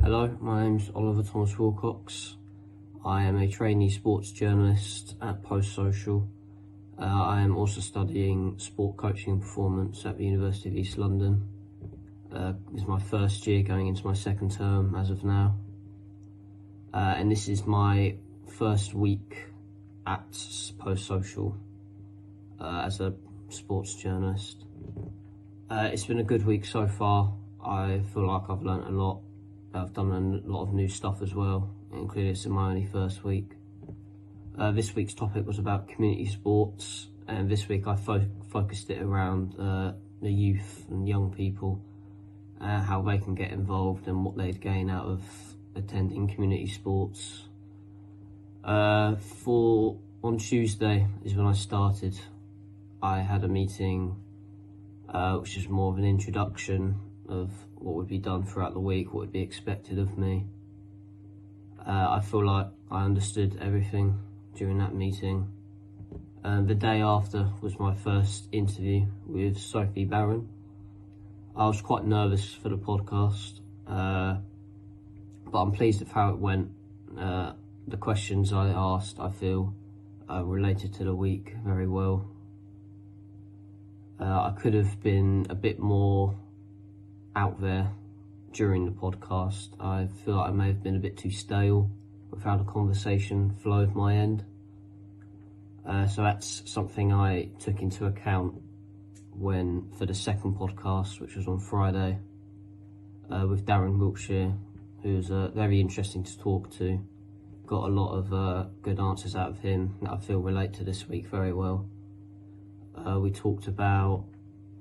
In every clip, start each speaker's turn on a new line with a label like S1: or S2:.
S1: Hello, my name's Oliver Thomas Wilcox. I am a trainee sports journalist at Post Social. I am also studying sport coaching and performance at the University of East London. This is my first year, going into my second term as of now. And this is my first week at Post Social as a sports journalist. It's been a good week so far. I feel like I've learnt a lot. I've done a lot of new stuff as well, including it's in my only first week. This week's topic was about community sports, and this week I focused it around the youth and young people, how they can get involved and what they'd gain out of attending community sports. On Tuesday is when I started. I had a meeting which is more of an introduction of what would be done throughout the week, what would be expected of me. I feel like I understood everything during that meeting. The day after was my first interview with Sophie Barron. I was quite nervous for the podcast, but I'm pleased with how it went. The questions I asked, I feel, related to the week very well. I could have been a bit more out there during the podcast. I feel like I may have been a bit too stale with how the conversation flowed my end. So that's something I took into account for the second podcast, which was on Friday, with Darren Wiltshire, who's very interesting to talk to. Got a lot of good answers out of him that I feel relate to this week very well. We talked about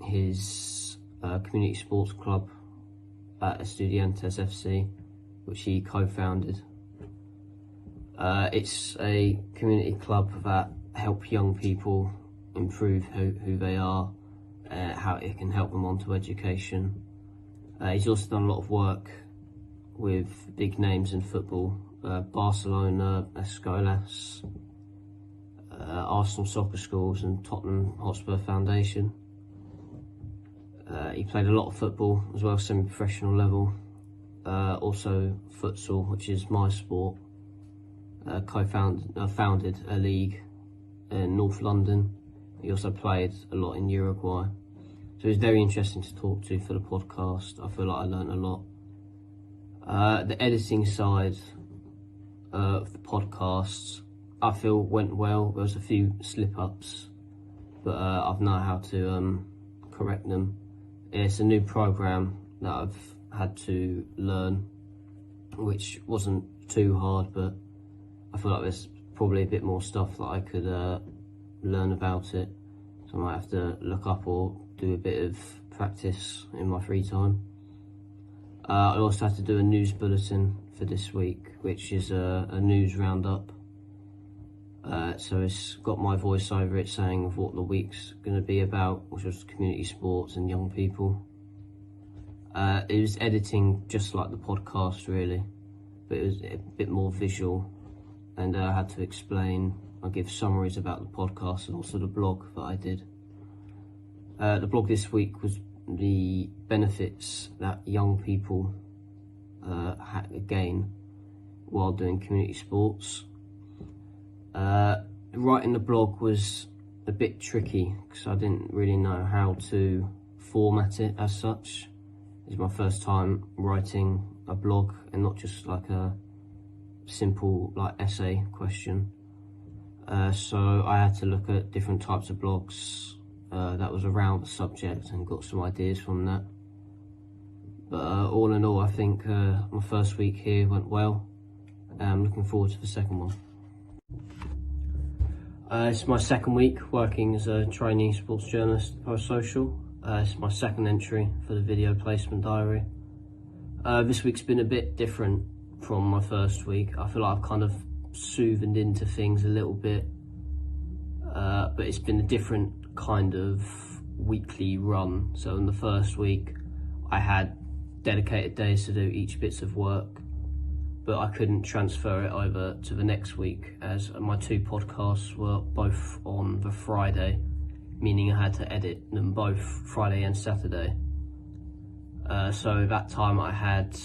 S1: his community sports club at Estudiantes FC, which he co-founded. It's a community club that help young people improve who they are, how it can help them onto education. He's also done a lot of work with big names in football, Barcelona, Escolas, Arsenal Soccer Schools and Tottenham Hotspur Foundation. He played a lot of football as well, semi-professional level. Also futsal, which is my sport. Founded a league in North London. He also played a lot in Uruguay. So it's very interesting to talk to for the podcast. I feel like I learned a lot. The editing side of the podcasts, I feel went well. There was a few slip-ups, but I've known how to correct them. It's a new program that I've had to learn, which wasn't too hard, but I feel like there's probably a bit more stuff that I could learn about it. So I might have to look up or do a bit of practice in my free time. I also had to do a news bulletin for this week, which is a news roundup. So it's got my voice over it saying of what the week's going to be about, which was community sports and young people. It was editing just like the podcast really, but it was a bit more visual, and I had to explain, I give summaries about the podcast and also the blog that I did. The blog this week was the benefits that young people gain while doing community sports. Writing the blog was a bit tricky because I didn't really know how to format it as such. It's my first time writing a blog and not just like a simple essay question. So I had to look at different types of blogs that was around the subject and got some ideas from that. But all in all, I think my first week here went well. I'm looking forward to the second one. It's my second week working as a trainee sports journalist at Post Social. It's my second entry for the video placement diary. This week's been a bit different from my first week. I feel like I've kind of soothed into things a little bit, but it's been a different kind of weekly run. So in the first week, I had dedicated days to do each bits of work, but I couldn't transfer it over to the next week as my two podcasts were both on the Friday, meaning I had to edit them both Friday and Saturday. So that time I had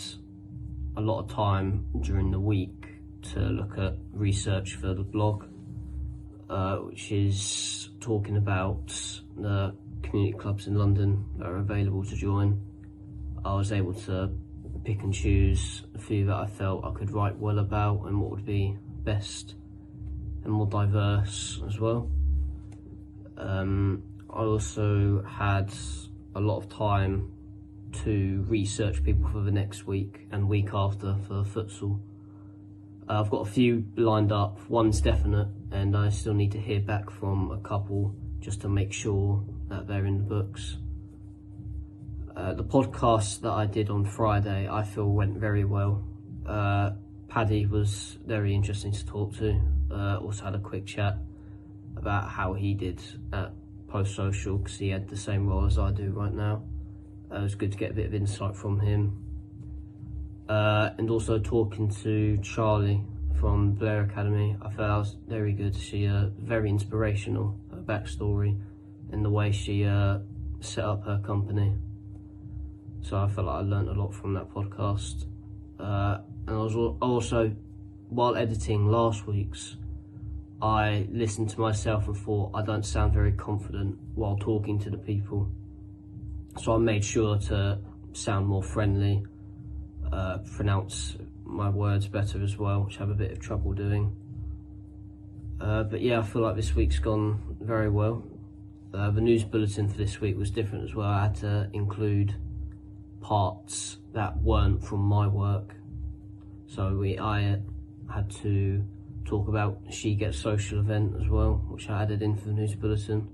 S1: a lot of time during the week to look at research for the blog, which is talking about the community clubs in London that are available to join. I was able to pick and choose a few that I felt I could write well about and what would be best and more diverse as well. I also had a lot of time to research people for the next week and week after for futsal. I've got a few lined up, one's definite, and I still need to hear back from a couple just to make sure that they're in the books. The podcast that I did on Friday I feel went very well. Paddy was very interesting to talk to. Also had a quick chat about how he did at Post Social, because he had the same role as I do right now. It was good to get a bit of insight from him. And also talking to Charlie from Blair Academy, I felt that was very good. She very inspirational, her backstory and the way she set up her company. So I felt like I learned a lot from that podcast. And I was also, while editing last week's, I listened to myself and thought I don't sound very confident while talking to the people. So I made sure to sound more friendly, pronounce my words better as well, which I have a bit of trouble doing. But yeah, I feel like this week's gone very well. The news bulletin for this week was different as well. I had to include parts that weren't from my work. So I had to talk about She Gets Social event as well, which I added in for the news bulletin.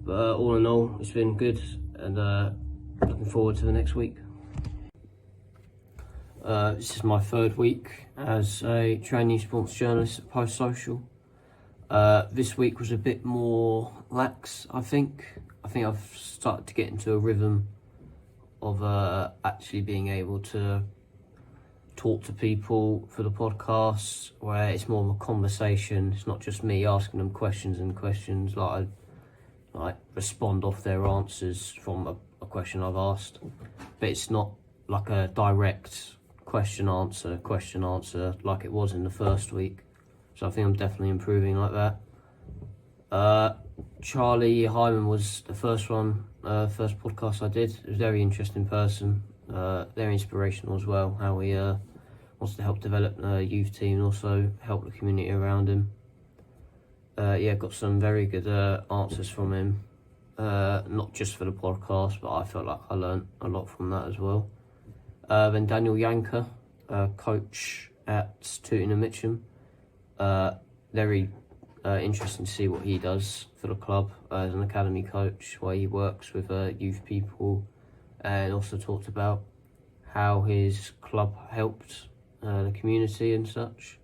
S1: But all in all, it's been good, and looking forward to the next week. This is my third week as a trainee sports journalist at Post Social. This week was a bit more lax, I think. I've started to get into a rhythm of actually being able to talk to people for the podcast, where it's more of a conversation. It's not just me asking them questions, like I respond off their answers from a question I've asked, but it's not like a direct question answer like it was in the first week. So I think I'm definitely improving like that. Charlie Hyman was the first first podcast I did. It was a very interesting person, very inspirational as well, how he wants to help develop the youth team and also help the community around him. Got some very good answers from him, not just for the podcast, but I felt like I learned a lot from that as well. Then Daniel Yanker, coach at Tooting and Mitcham, very interesting to see what he does for the club as an academy coach, where he works with youth people, and also talked about how his club helped the community and such.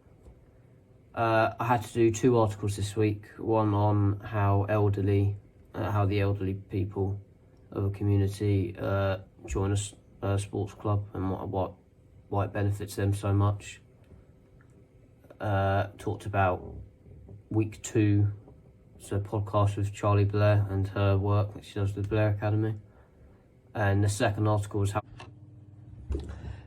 S1: I had to do 2 articles this week, one on how the elderly people of a community join a sports club and why it benefits them so much. Talked about week 2, it's a podcast with Charlie Blair and her work that she does with Blair Academy. And the second article was how...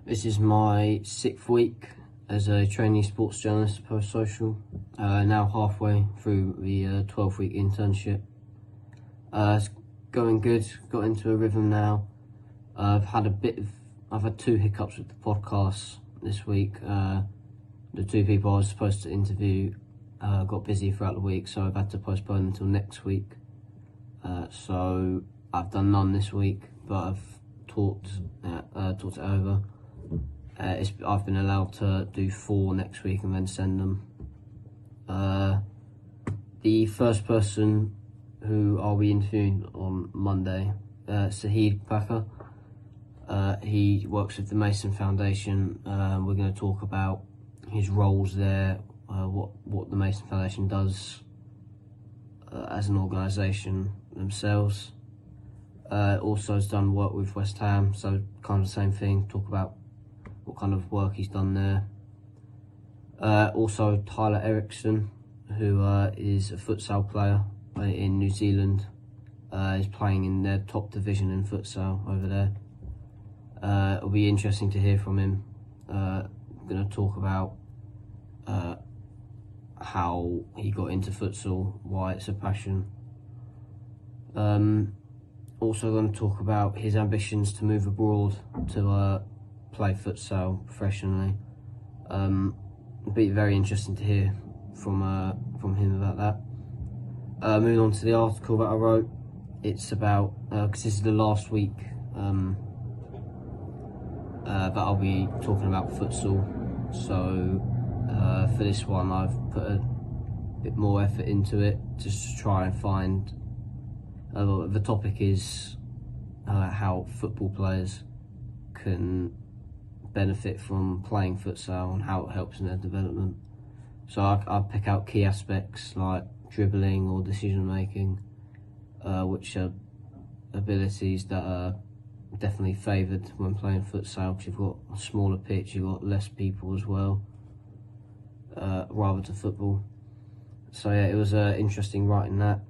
S1: This is my 6th week as a trainee sports journalist at Post Social, now halfway through the 12-week internship. It's going good, got into a rhythm now. I've had 2 hiccups with the podcast this week. The 2 people I was supposed to interview got busy throughout the week, so I've had to postpone until next week. So I've done none this week, but I've talked it over. I've been allowed to do 4 next week and then send them. The first person who I'll be interviewing on Monday, Sahid Packer. He works with the Mason Foundation. We're going to talk about his roles there, what the Mason Foundation does as an organisation themselves. Also has done work with West Ham, so kind of the same thing, talk about what kind of work he's done there. Also Tyler Erickson, who is a futsal player in New Zealand. He's playing in their top division in futsal over there. It'll be interesting to hear from him going to talk about how he got into futsal, why it's a passion. Also going to talk about his ambitions to move abroad to play futsal professionally. It'll be very interesting to hear from him about that. Moving on to the article that I wrote, it's about, because this is the last week that I'll be talking about futsal, so for this one I've put a bit more effort into it just to try and find, the topic is how football players can benefit from playing futsal and how it helps in their development. So I pick out key aspects like dribbling or decision making, which are abilities that are definitely favoured when playing futsal, because you've got a smaller pitch, you've got less people as well, rather to football. So yeah, it was interesting writing that.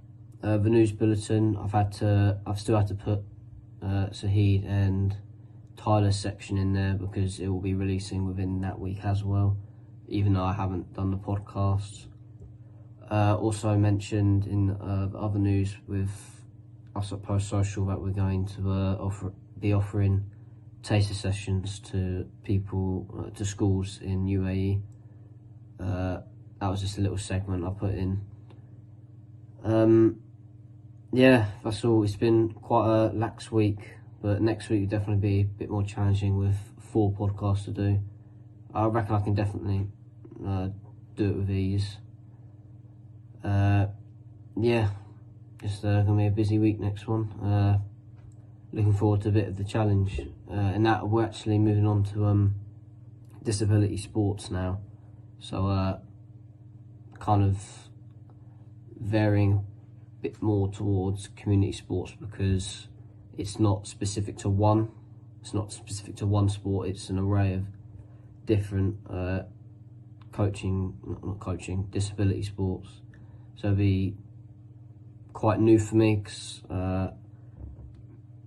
S1: The news bulletin, I've still had to put Sahid and Tyler's section in there because it will be releasing within that week as well, even though I haven't done the podcast. Also mentioned in the other news with us at Post Social that we're going to be offering taster sessions to people, to schools in UAE. That was just a little segment I put in. Yeah, that's all. It's been quite a lax week, but next week will definitely be a bit more challenging with 4 podcasts to do. I reckon I can definitely do it with ease. Yeah, just going to be a busy week next one. Looking forward to a bit of the challenge. And that we're actually moving on to disability sports now. So kind of varying a bit more towards community sports, because it's not specific to one. It's not specific to one sport. It's an array of different disability sports. So it'll be quite new for me, because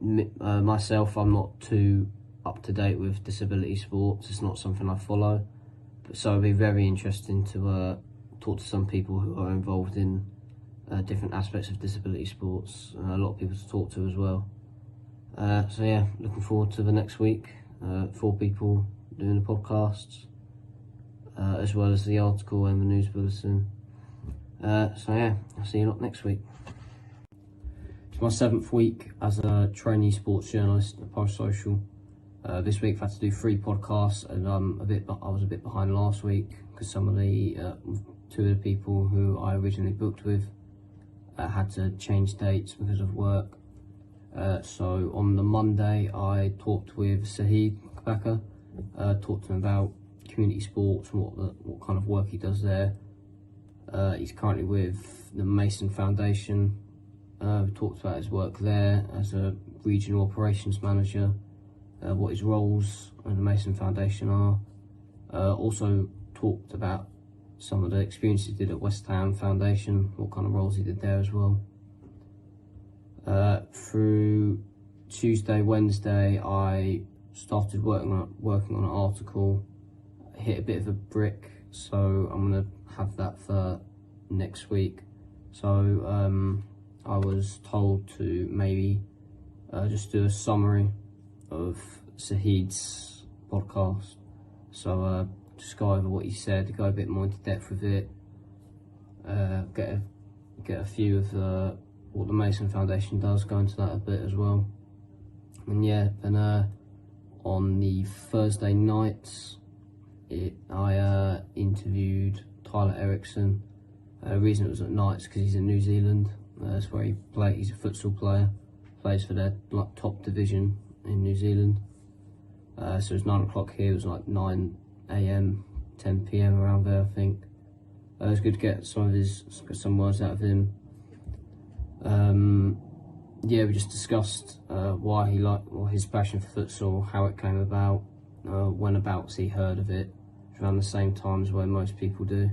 S1: myself, I'm not too up to date with disability sports. It's not something I follow. So it'll be very interesting to talk to some people who are involved in different aspects of disability sports, and a lot of people to talk to as well. So yeah, looking forward to the next week. 4 people doing the podcasts, as well as the article and the news bulletin. So yeah, I'll see you lot next week. It's my 7th week as a trainee sports journalist at Post Social. This week I've had to do 3 podcasts, and I was a bit behind last week because some of the 2 of the people who I originally booked with had to change dates because of work. So on the Monday I talked with Sahid Kabaka, talked to him about community sports and what kind of work he does there. He's currently with the Mason Foundation. We talked about his work there as a regional operations manager, what his roles in the Mason Foundation are. Also talked about some of the experiences he did at West Ham Foundation, what kind of roles he did there as well. Through Tuesday, Wednesday, I started working on an article. Hit a bit of a brick, so I'm going to have that for next week. So I was told to maybe just do a summary of Sahid's podcast. So just go over what he said, go a bit more into depth with it, get a few of what the Mason Foundation does, go into that a bit as well. And yeah, then on the Thursday nights, I interviewed Tyler Erickson. The reason it was at nights because he's in New Zealand. That's where he's a futsal player, plays for their top division in New Zealand. So it's 9 o'clock here, it was like 9 AM, 10 PM around there, I think. It was good to get some words out of him. Yeah, we just discussed why his passion for futsal, how it came about, whenabouts he heard of it, around the same time as where most people do.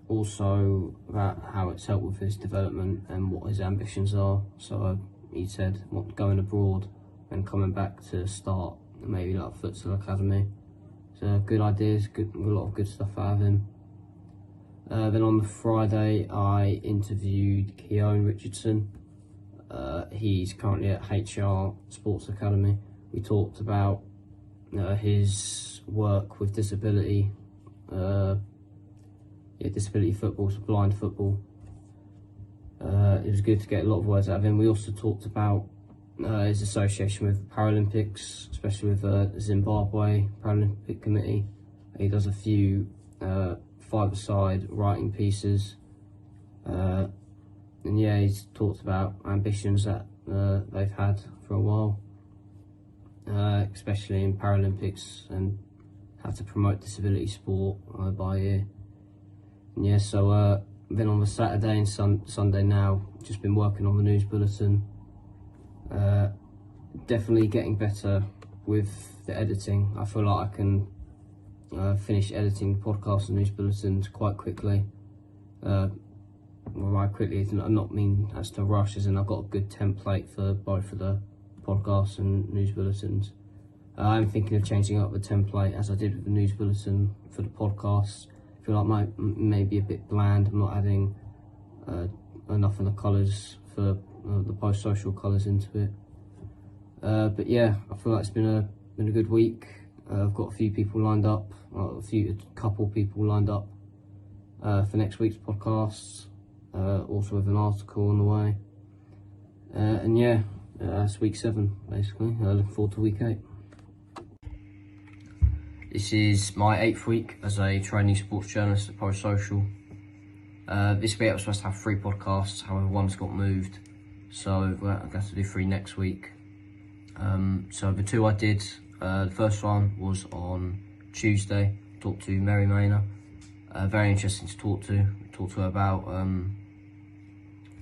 S1: Also about how it's helped with his development and what his ambitions are. So he said going abroad and coming back to start maybe like Futsal Academy. So good ideas, a lot of good stuff out of him. Then on the Friday, I interviewed Keown Richardson. He's currently at HR Sports Academy. We talked about his work with disability, disability football, so blind football. It was good to get a lot of words out of him. We also talked about his association with Paralympics, especially with Zimbabwe Paralympic Committee. He does a few five-a-side writing pieces, and yeah, he's talked about ambitions that they've had for a while, especially in Paralympics, and how to promote disability sport by year. And yeah, so then on the Saturday and Sunday now, just been working on the news bulletin. Definitely getting better with the editing. I feel like I can finish editing podcasts and news bulletins quite quickly. Right quickly, I not mean as to rush, as in I've got a good template for both of the podcasts and news bulletins. I'm thinking of changing up the template as I did with the news bulletin for the podcasts. I feel like maybe a bit bland. I'm not adding enough of the colours for the post-social colours into it. But yeah, I feel like it's been a good week. I've got a few people lined up, a couple people lined up for next week's podcasts. Also with an article on the way. And yeah, that's week 7 basically. Looking forward to week 8. This is my 8th week as a trainee sports journalist at Post Social. This week I was supposed to have 3 podcasts, however one's got moved, so I've got to do 3 next week. So the 2 I did, the first one was on Tuesday. Talked to Mary Maynor. Very interesting to talk to. Talked to her about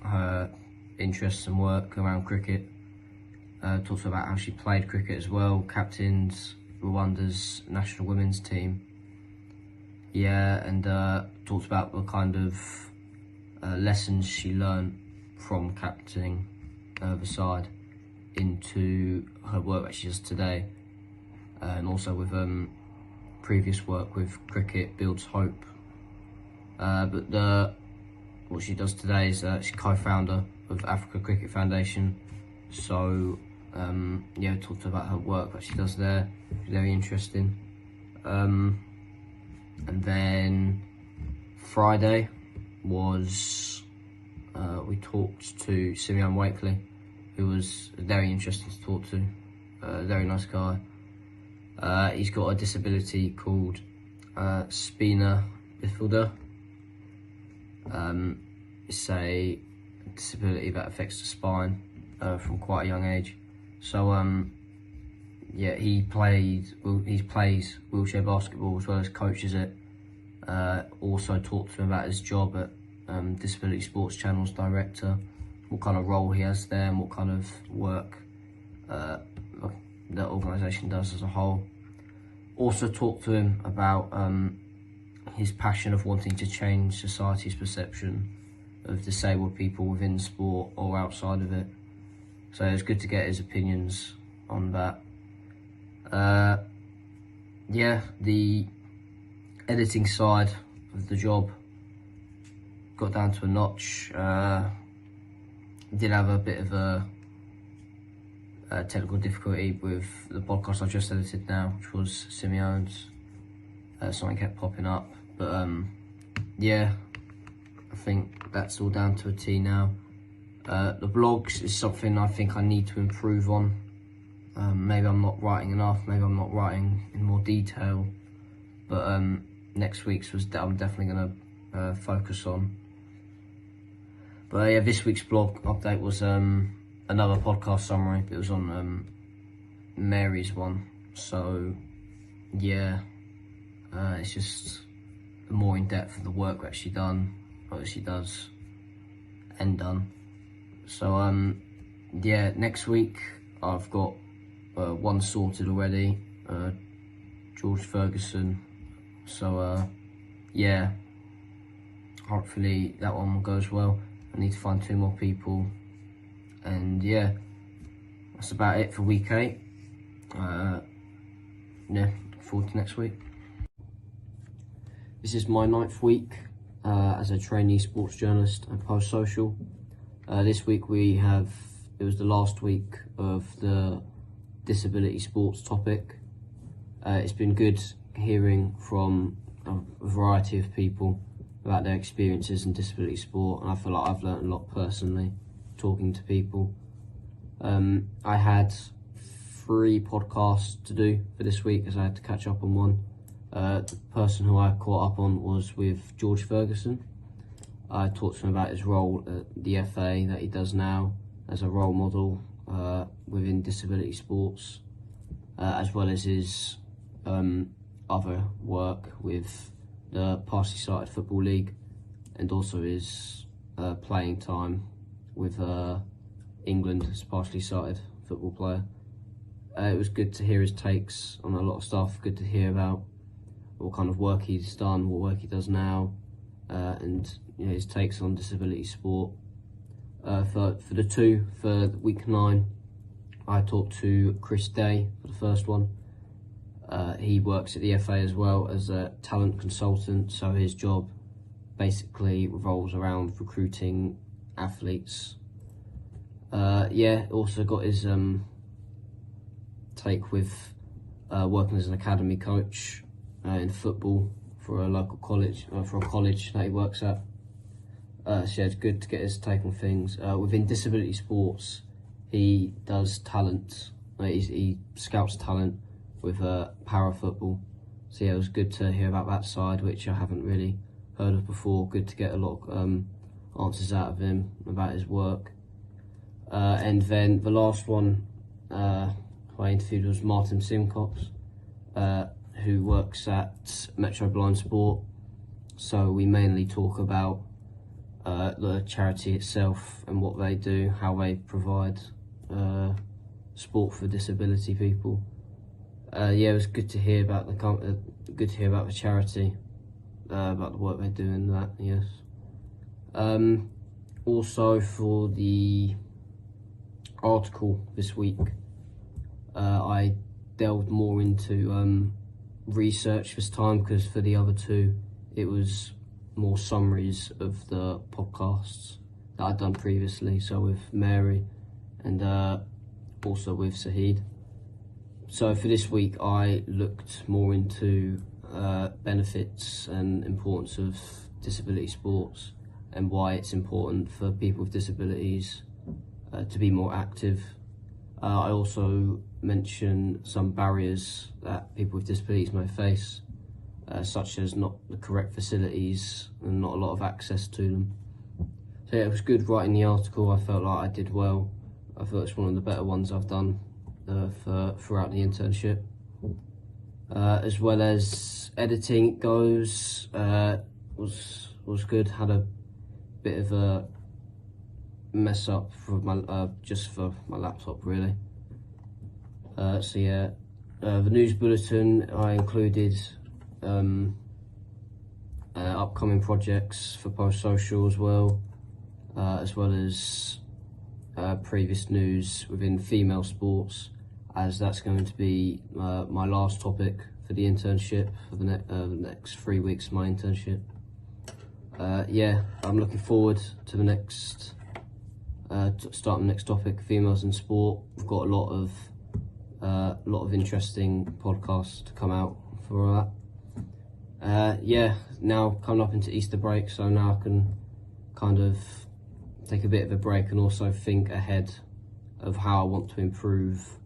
S1: her interests and work around cricket. Talked to her about how she played cricket as well, captained Rwanda's national women's team. Yeah, and talked about the kind of lessons she learned from captaining the side into her work that she does today, and also with previous work with Cricket Builds Hope. But what she does today is she's co-founder of Africa Cricket Foundation. So yeah, talked about her work that she does there. Very interesting. And then Friday was we talked to Simeon Wakely, who was very interesting to talk to. Very nice guy. He's got a disability called spina bifida. It's a disability that affects the spine from quite a young age. So yeah, he plays wheelchair basketball as well as coaches it. Also talked to him about his job at Disability Sports Channel's director, what kind of role he has there and what kind of work the organisation does as a whole. Also talked to him about his passion of wanting to change society's perception of disabled people within sport or outside of it. So it was good to get his opinions on that. Yeah, the editing side of the job got down to a notch. Did have a bit of a technical difficulty with the podcast I just edited now, which was Simeon's. Something kept popping up, but yeah, I think that's all down to a T now. The blogs is something I think I need to improve on. Maybe I'm not writing enough, maybe I'm not writing in more detail, but next week's was I'm definitely going to focus on. But yeah, this week's blog update was another podcast summary. It was on Mary's one, so yeah, it's just more in depth of the work that she does and done. So yeah, next week I've got one sorted already, George Ferguson. So yeah, hopefully that one goes well. I need to find 2 more people, and yeah, that's about it for week 8. yeah, look forward to next week. This is my 9th week as a trainee sports journalist at Post Social. This week it was the last week of the disability sports topic. It's been good hearing from a variety of people about their experiences in disability sport, and I feel like I've learnt a lot personally talking to people. I had 3 podcasts to do for this week as I had to catch up on one. The person who I caught up on was with George Ferguson. I talked to him about his role at the FA that he does now as a role model within disability sports, as well as his other work with the partially sighted football league, and also his playing time with England as a partially sighted football player. It was good to hear his takes on a lot of stuff, good to hear about what kind of work he's done, what work he does now, and his takes on disability sport. For week 9, I talked to Chris Day for the first one. He works at the FA as well as a talent consultant, so his job basically revolves around recruiting athletes. Also got his take with working as an academy coach in football for a local college, for a college that he works at. It's good to get his take on things. Within disability sports, he does talent. He scouts talent with para football. So it was good to hear about that side, which I haven't really heard of before. Good to get a lot of answers out of him about his work. And then the last one who I interviewed was Martin Simcox, who works at Metro Blind Sport. So we mainly talk about the charity itself and what they do, how they provide sport for disability people. It was good to hear about the charity, about the work they do and that. Yes. Also for the article this week, I delved more into research this time, because for the other 2 it was more summaries of the podcasts that I'd done previously, so with Mary and also with Sahid. So for this week I looked more into benefits and importance of disability sports and why it's important for people with disabilities to be more active. I also mention some barriers that people with disabilities may face, such as not the correct facilities and not a lot of access to them. So it was good writing the article. I felt like I did well. I thought it's one of the better ones I've done throughout the internship. As well as editing goes, was good. Had a bit of a mess up for my just for my laptop really. The news bulletin, I included upcoming projects for Post Social as well as previous news within female sports, as that's going to be my last topic for the internship for the next 3 weeks of my internship. I'm looking forward to the next starting the next topic, females in sport. We've got a lot of interesting podcasts to come out for that. Now coming up into Easter break, so now I can kind of take a bit of a break and also think ahead of how I want to improve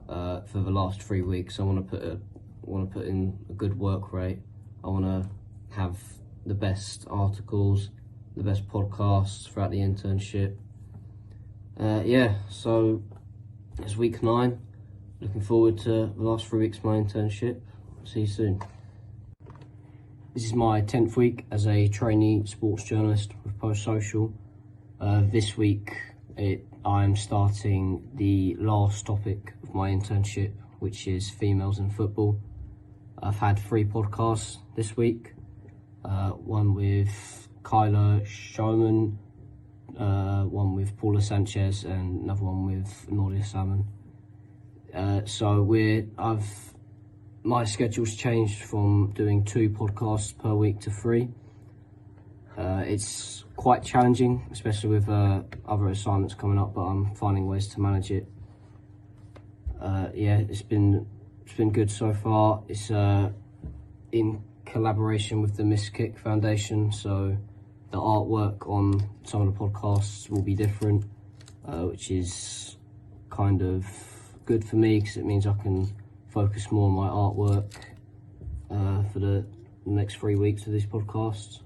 S1: for the last 3 weeks. I want to put in a good work rate. I want to have the best articles, the best podcasts throughout the internship. So it's week 9. Looking forward to the last 3 weeks of my internship. See you soon. This is my 10th week as a trainee sports journalist with Post Social. This week I'm starting the last topic of my internship, which is females in football. I've had 3 podcasts this week. One with Kyla Showman, one with Paula Sanchez, and another one with Nordia Salmon. my schedule's changed from doing 2 podcasts per week to 3. It's quite challenging, especially with other assignments coming up, but I'm finding ways to manage it. Yeah, it's been good so far. It's in collaboration with the Miss Kick Foundation, so the artwork on some of the podcasts will be different, which is kind of good for me because it means I can focus more on my artwork for the next 3 weeks of these podcasts,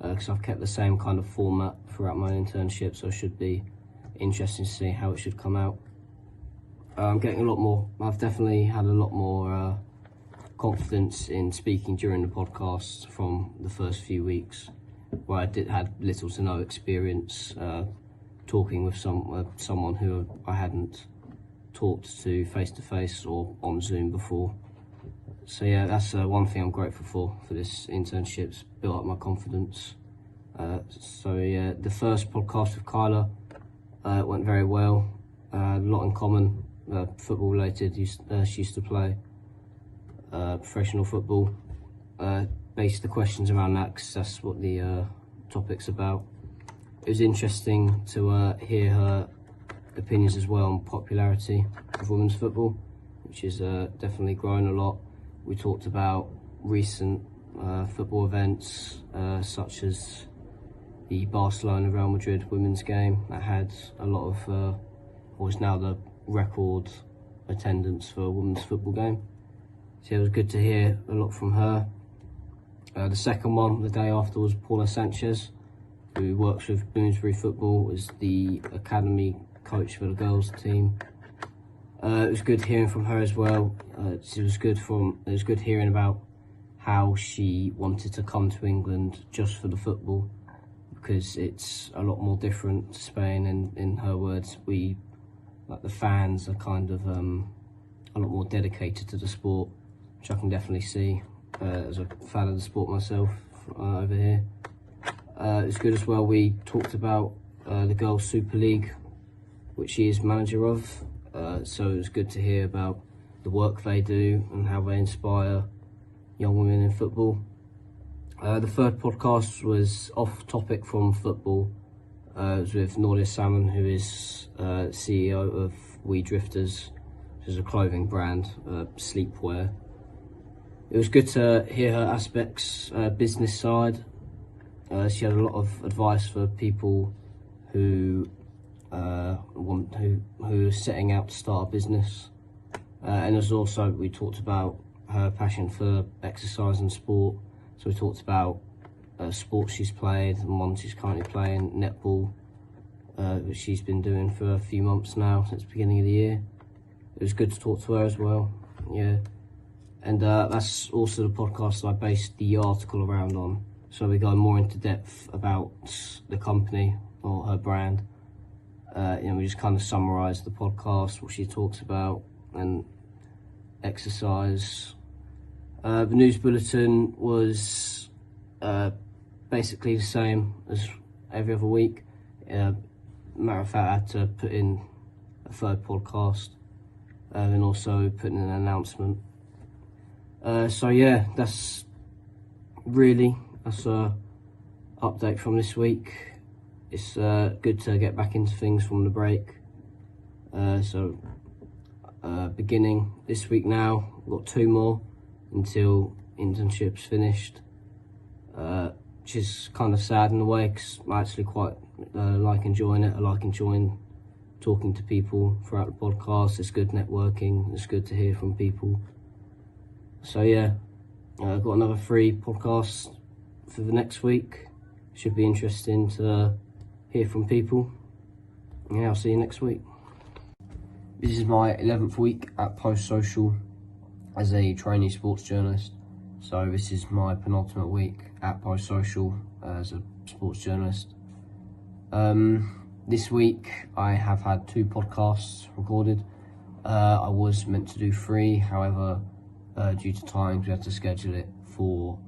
S1: because I've kept the same kind of format throughout my internship, so it should be interesting to see how it should come out. I'm getting a lot more, I've definitely had a lot more confidence in speaking during the podcast from the first few weeks, where I had little to no experience talking with someone who I hadn't talked to face-to-face or on Zoom before. So yeah, that's one thing I'm grateful for this internship. It's built up my confidence. So yeah, the first podcast with Kyla went very well. A lot in common, football related. She used to play professional football. Based the questions around that because that's what the topic's about. It was interesting to hear her opinions as well on popularity of women's football, which is definitely grown a lot. We talked about recent football events such as the Barcelona-Real Madrid women's game that had a lot of, or is now the record attendance for a women's football game. So it was good to hear a lot from her. The second one, the day after, was Paula Sanchez, who works with Bloomsbury Football as the academy coach for the girls team. It was good hearing from her as well. It was good hearing about how she wanted to come to England just for the football, because it's a lot more different to Spain, and in her words, the fans are kind of a lot more dedicated to the sport, which I can definitely see as a fan of the sport myself over here. It's good as well, we talked about the Girls Super League, which she is manager of, so it was good to hear about the work they do and how they inspire young women in football. The third podcast was off topic from football. It was with Nordia Salmon, who is CEO of We Drifters, which is a clothing brand, sleepwear. It was good to hear her aspects, business side. She had a lot of advice for people who are setting out to start a business. And as also, we talked about her passion for exercise and sport. So we talked about sports she's played and one she's currently playing, netball, which she's been doing for a few months now, since the beginning of the year. It was good to talk to her as well, yeah. And that's also the podcast that I based the article around on. So we go more into depth about the company or her brand. We just kind of summarise the podcast, what she talks about, and exercise. The news bulletin was basically the same as every other week. Matter of fact, I had to put in a third podcast and also put in an announcement. So yeah, that's an update from this week. It's good to get back into things from the break. Beginning this week now, we've got 2 more until internship's finished, which is kind of sad in a way because I actually quite like enjoying it. I like enjoying talking to people throughout the podcast. It's good networking, it's good to hear from people. So yeah, I've got another 3 podcasts for the next week. Should be interesting to hear from people. Yeah, I'll see you next week. This is my 11th week at Post Social as a trainee sports journalist. So this is my penultimate week at Post Social as a sports journalist. This week I have had 2 podcasts recorded. I was meant to do 3, however, due to times we had to schedule it for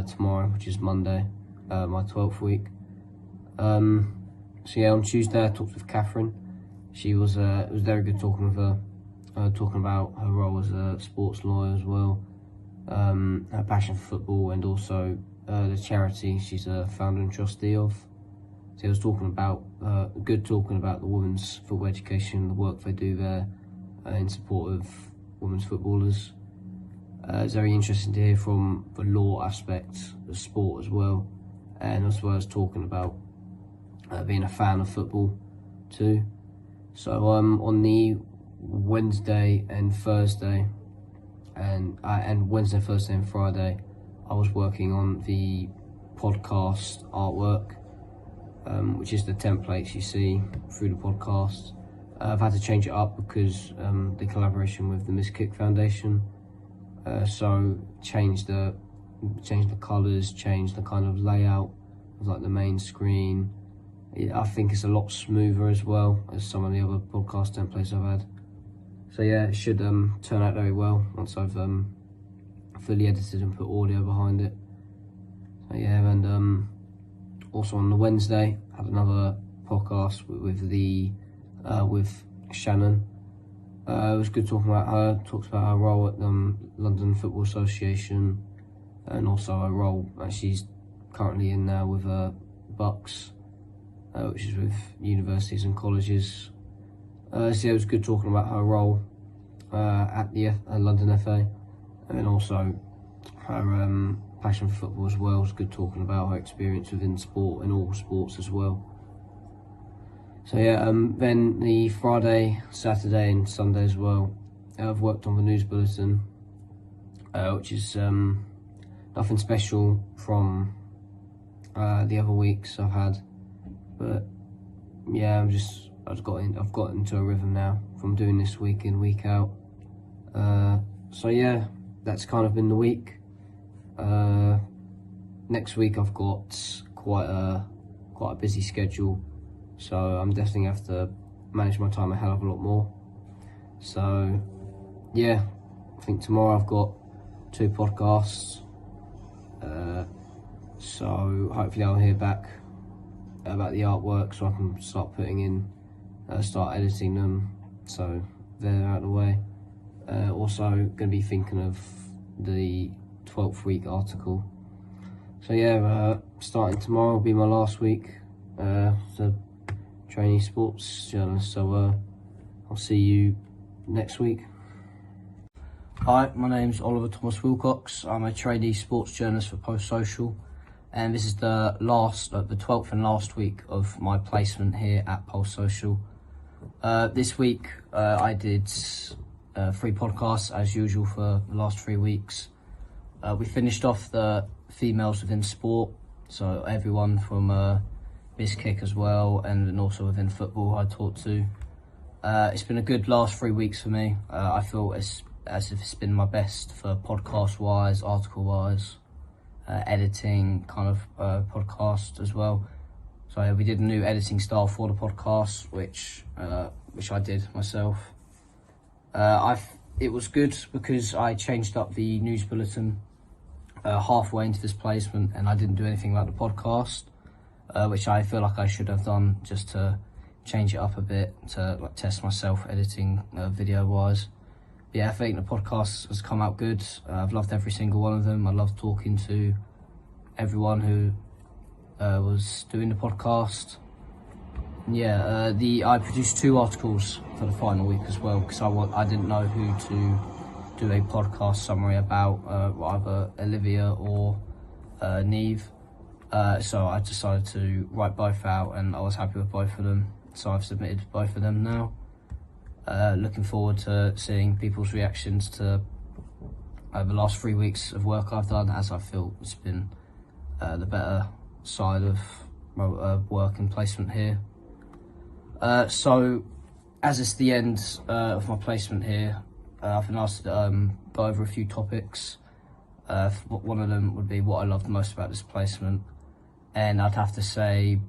S1: tomorrow, which is Monday, my 12th week. So yeah, on Tuesday I talked with Catherine. It was very good talking with her. talking about her role as a sports lawyer as well, her passion for football, and also the charity she's a founder and trustee of. So he was talking about the women's football education, the work they do there in support of women's footballers. It's very interesting to hear from the law aspect of sport as well, and as well as talking about being a fan of football too. So on the Wednesday and Thursday, and Wednesday, Thursday and Friday, I was working on the podcast artwork, which is the templates you see through the podcast. I've had to change it up because the collaboration with the Miss Kick Foundation. So change the colours, change the kind of layout of like the main screen. I think it's a lot smoother as well as some of the other podcast templates I've had. So yeah, it should turn out very well once I've fully edited and put audio behind it. So yeah, and also on the Wednesday had another podcast with Shannon. It was good talking about her. Talks about her role at London Football Association, and also her role that she's currently in now with Bucks, which is with universities and colleges. So yeah, it was good talking about her role at the London FA, and then also her passion for football as well. It was good talking about her experience within sport and all sports as well. So yeah, then the Friday, Saturday and Sunday as well, I've worked on the news bulletin, which is nothing special from the other weeks I've had, but yeah, I've got into a rhythm now from doing this week in, week out. So yeah, that's kind of been the week. Next week I've got quite a busy schedule, so I'm definitely have to manage my time a hell of a lot more. So yeah, I think tomorrow I've got 2 podcasts, so hopefully I'll hear back about the artwork so I can start start editing them, so they're out of the way. Also going to be thinking of the 12th week article. So yeah, starting tomorrow will be my last week as a trainee sports journalist, so I'll see you next week. Hi, my name's Oliver Thomas Wilcox. I'm a trainee sports journalist for Post Social, and this is the 12th and last week of my placement here at Post Social. This week I did 3 podcasts as usual for the last 3 weeks. We finished off the females within sport, so everyone from Miss Kick as well, and then also within football I talked to. It's been a good last 3 weeks for me. I feel as if it's been my best for podcast wise, article wise, editing kind of podcast as well. So we did a new editing style for the podcast, which I did myself. It was good because I changed up the news bulletin halfway into this placement, and I didn't do anything like the podcast, which I feel like I should have done just to change it up a bit to test myself editing video wise. But yeah, I think the podcast has come out good. I've loved every single one of them. I love talking to everyone who was doing the podcast. Yeah, I produced 2 articles for the final week as well, because I didn't know who to do a podcast summary about, either Olivia or Neve. So I decided to write both out, and I was happy with both of them. So I've submitted both of them now. Looking forward to seeing people's reactions to the last 3 weeks of work I've done, as I feel it's been the better side of my work and placement here. So as it's the end of my placement here, I've been asked to go over a few topics. One of them would be what I loved most about this placement, and I'd have to say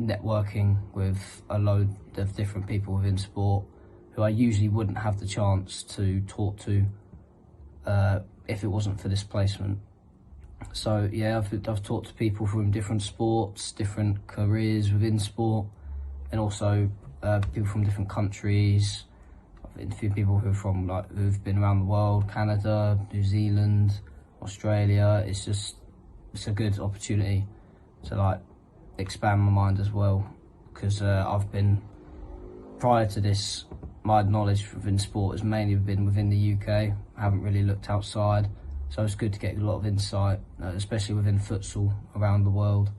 S1: networking with a load of different people within sport who I usually wouldn't have the chance to talk to if it wasn't for this placement. So yeah, I've talked to people from different sports, different careers within sport, and also people from different countries. interview people who've been around the world, Canada, New Zealand, Australia. It's a good opportunity to expand my mind as well, because prior to this, my knowledge within sport has mainly been within the UK. I haven't really looked outside, so it's good to get a lot of insight, especially within futsal around the world.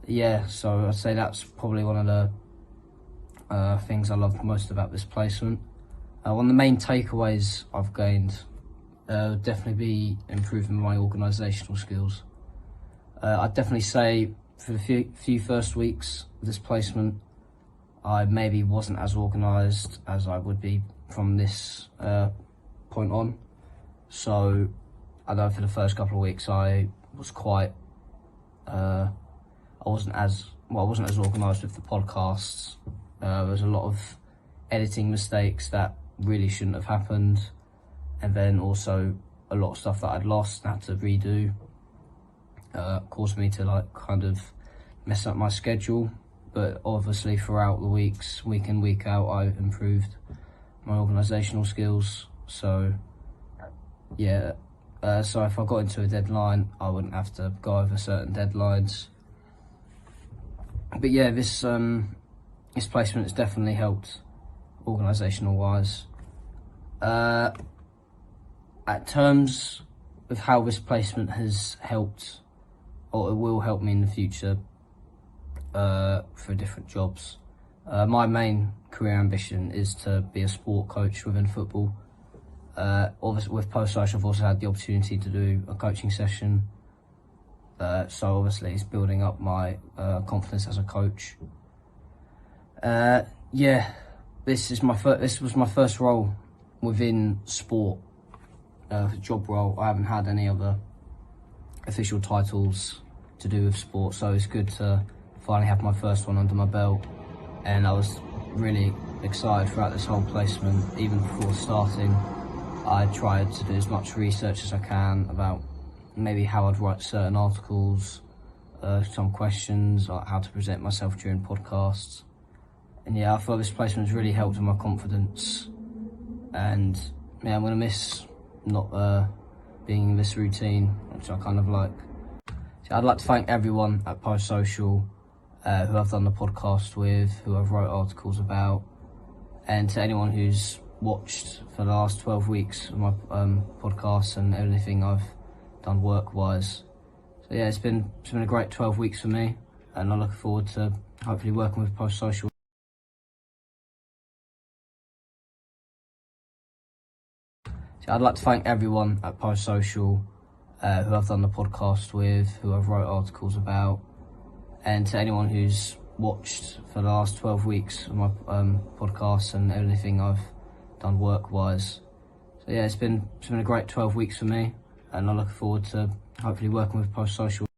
S1: Yeah, so I'd say that's probably one of the things I loved most about this placement. One of the main takeaways I've gained would definitely be improving my organisational skills. I'd definitely say for the few first weeks of this placement, I maybe wasn't as organised as I would be from this point on. So I know for the first couple of weeks I was I wasn't as organised with the podcasts. There was a lot of editing mistakes that really shouldn't have happened, and then also a lot of stuff that I'd lost and had to redo. Caused me to kind of mess up my schedule, but obviously throughout the weeks, week in, week out, I've improved my organisational skills. So yeah, so if I got into a deadline, I wouldn't have to go over certain deadlines. But yeah, this placement has definitely helped organisational wise. At terms of how this placement has helped, or it will help me in the future for different jobs. My main career ambition is to be a sport coach within football. Obviously with post-social I've also had the opportunity to do a coaching session. So obviously it's building up my confidence as a coach. Yeah, this was my first role within sport, job role. I haven't had any other official titles to do with sport, so it's good to finally have my first one under my belt. And I was really excited throughout this whole placement. Even before starting, I tried to do as much research as I can about maybe how I'd write certain articles, some questions, like how to present myself during podcasts. And yeah, I thought this placement has really helped with my confidence. And yeah, I'm gonna miss not being in this routine, which I kind of like. So I'd like to thank everyone at Post Social who I've done the podcast with, who I've wrote articles about, and to anyone who's watched for the last 12 weeks of my podcasts and everything I've done work-wise. So yeah, it's been a great 12 weeks for me, and I look forward to hopefully working with Post Social. So I'd like to thank everyone at Post Social who I've done the podcast with, who I've wrote articles about, and to anyone who's watched for the last 12 weeks of my podcasts and everything I've done work-wise. So yeah, it's been a great 12 weeks for me, and I look forward to hopefully working with Post Social.